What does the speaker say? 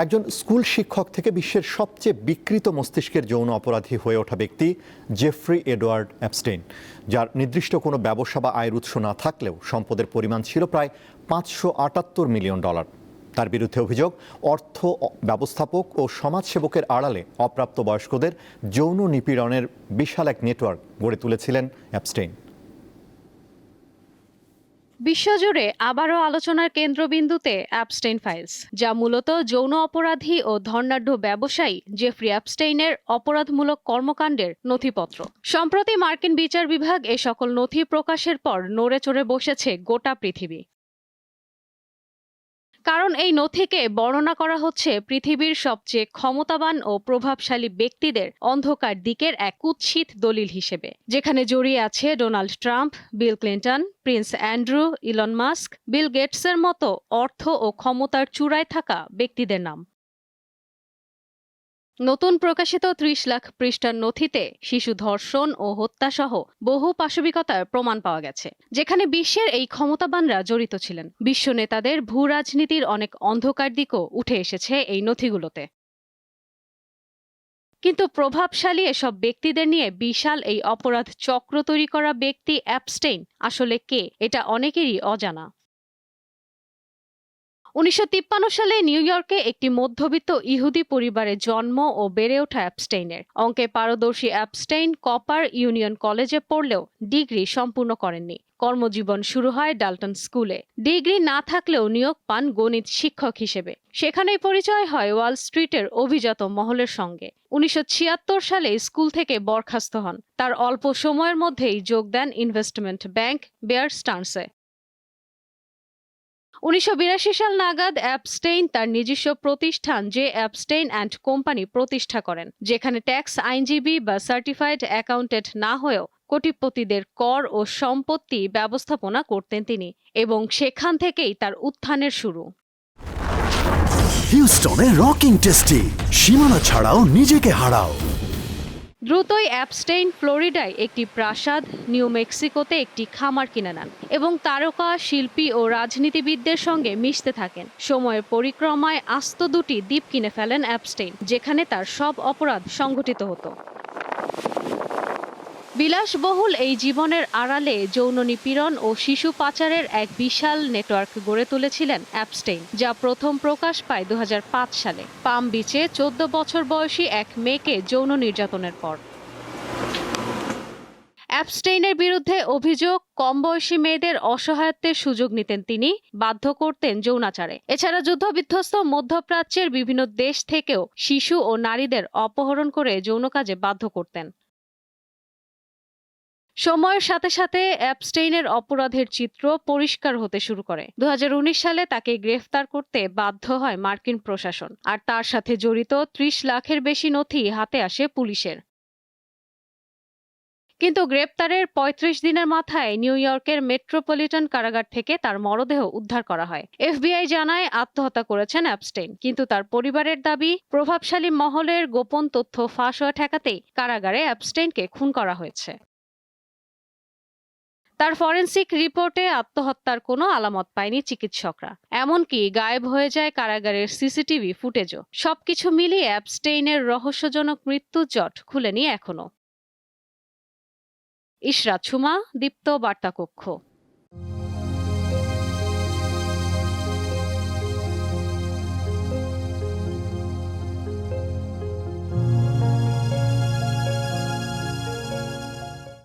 একজন স্কুল শিক্ষক থেকে বিশ্বের সবচেয়ে বিকৃত মস্তিষ্কের যৌন অপরাধী হয়ে ওঠা ব্যক্তি জেফ্রি এডওয়ার্ড অ্যাপস্টেইন, যার নির্দিষ্ট কোনো ব্যবসা বা আয়ের উৎস না থাকলেও সম্পদের পরিমাণ ছিল প্রায় $578 মিলিয়ন। তার বিরুদ্ধে অভিযোগ, অর্থ ব্যবস্থাপক ও সমাজসেবকের আড়ালে অপ্রাপ্তবয়স্কদের যৌন নিপীড়নের বিশাল এক নেটওয়ার্ক গড়ে তুলেছিলেন অ্যাপস্টেইন। বিশ্বজুড়ে আবারও আলোচনার কেন্দ্রবিন্দুতে অ্যাপস্টেইন ফাইলস, যা মূলত যৌন অপরাধী ও ধনাঢ্য ব্যবসায়ী জেফ্রি অ্যাপস্টেইনের অপরাধমূলক কর্মকাণ্ডের নথিপত্র। সম্প্রতি মার্কিন বিচার বিভাগ এ সকল নথি প্রকাশের পর নড়ে চড়ে বসেছে গোটা পৃথিবী। কারণ এই নথিকে বর্ণনা করা হচ্ছে পৃথিবীর সবচেয়ে ক্ষমতাবান ও প্রভাবশালী ব্যক্তিদের অন্ধকার দিকের এক কুৎসিত দলিল হিসেবে, যেখানে জড়িয়ে আছে Donald Trump, Bill Clinton, Prince Andrew, Elon Musk, Bill গেটসের মতো অর্থ ও ক্ষমতার চূড়ায় থাকা ব্যক্তিদের নাম। নতুন প্রকাশিত 30 লাখ পৃষ্ঠার নথিতে শিশু ধর্ষণ ও হত্যাসহ বহু পাশবিকতার প্রমাণ পাওয়া গেছে, যেখানে বিশ্বের এই ক্ষমতাবানরা জড়িত ছিলেন। বিশ্ব নেতাদের ভূ রাজনীতির অনেক অন্ধকার দিকও উঠে এসেছে এই নথিগুলোতে। কিন্তু প্রভাবশালী এসব ব্যক্তিদের নিয়ে বিশাল এই অপরাধ চক্র তৈরি করা ব্যক্তি অ্যাপস্টেইন আসলে কে, এটা অনেকেরই অজানা। 1953 সালে নিউ ইয়র্কে একটি মধ্যবিত্ত ইহুদি পরিবারে জন্ম ও বেড়ে ওঠা অ্যাপস্টেইনের। অঙ্কে পারদর্শী অ্যাপস্টেইন কপার ইউনিয়ন কলেজে পড়লেও ডিগ্রি সম্পূর্ণ করেননি। কর্মজীবন শুরু হয় ডাল্টন স্কুলে। ডিগ্রি না থাকলেও নিয়োগ পান গণিত শিক্ষক হিসেবে। সেখানেই পরিচয় হয় ওয়াল স্ট্রিটের অভিজাত মহলের সঙ্গে। 1976 সালে স্কুল থেকে বরখাস্ত হন। তার অল্প সময়ের মধ্যেই যোগ দেন ইনভেস্টমেন্ট ব্যাংক বেয়ার স্টার্নসে। 1982 সাল নাগাদ অ্যাপস্টেইন তার নিজস্ব প্রতিষ্ঠান জে অ্যাপস্টেইন অ্যান্ড কোম্পানি প্রতিষ্ঠা করেন, যেখানে ট্যাক্স আইনজীবী বা সার্টিফাইড অ্যাকাউন্টেন্ট না হয়েও কোটিপতিদের কর ও সম্পত্তি ব্যবস্থাপনা করতেন তিনি, এবং সেখান থেকেই তার উত্থানের শুরু। হিউস্টনে রকিং টেস্টি, সীমানা ছাড়াও নিজেকে হারাও। দ্রুতই অ্যাপস্টেইন ফ্লোরিডায় একটি প্রাসাদ, নিউ মেক্সিকোতে একটি খামার কিনে নেন এবং তারকা, শিল্পী ও রাজনীতিবিদদের সঙ্গে মিশতে থাকেন। সময়ের পরিক্রমায় আস্ত দুটি দ্বীপ কিনে ফেলেন অ্যাপস্টেইন, যেখানে তার সব অপরাধ সংঘটিত হতো। বিলাসবহুল এই জীবনের আড়ালে যৌন নিপীড়ন ও শিশু পাচারের এক বিশাল নেটওয়ার্ক গড়ে তুলেছিলেন অ্যাপস্টেইন, যা প্রথম প্রকাশ পায় 2005 সালে পাম বিচে 14 বছর বয়সী এক মেয়েকে যৌন নির্যাতনের পর। অ্যাপস্টেইনের বিরুদ্ধে অভিযোগ, কম বয়সী মেয়েদের অসহায়ত্বের সুযোগ নিতেন তিনি, বাধ্য করতেন যৌনাচারে। এছাড়া যুদ্ধবিধ্বস্ত মধ্যপ্রাচ্যের বিভিন্ন দেশ থেকেও শিশু ও নারীদের অপহরণ করে যৌন কাজে বাধ্য করতেন। সময়ের সাথে সাথে অ্যাপস্টেইনের অপরাধের চিত্র পরিষ্কার হতে শুরু করে। 2019 সালে তাকে গ্রেফতার করতে বাধ্য হয় মার্কিন প্রশাসন, আর তার সাথে জড়িত 30 লাখের বেশি নথি হাতে আসে পুলিশের। কিন্তু গ্রেপ্তারের 35 দিনের মাথায় নিউ ইয়র্কের মেট্রোপলিটন কারাগার থেকে তার মরদেহ উদ্ধার করা হয়। এফবিআই জানায় আত্মহত্যা করেছেন অ্যাপস্টেইন, কিন্তু তার পরিবারের দাবি প্রভাবশালী মহলের গোপন তথ্য ফাঁস হওয়া ঠেকাতেই কারাগারে অ্যাপস্টেইনকে খুন করা হয়েছে। তার ফরেনসিক রিপোর্টে আত্মহত্যার কোনো আলামত পায়নি চিকিৎসকরা, এমনকি গায়েব হয়ে যায় কারাগারের সিসিটিভি ফুটেজও। সবকিছু মিলিয়ে অ্যাপস্টেইনের রহস্যজনক মৃত্যুর জট খুলেনি এখনো। ইশরাত সুমা, দীপ্ত বার্তা কক্ষ।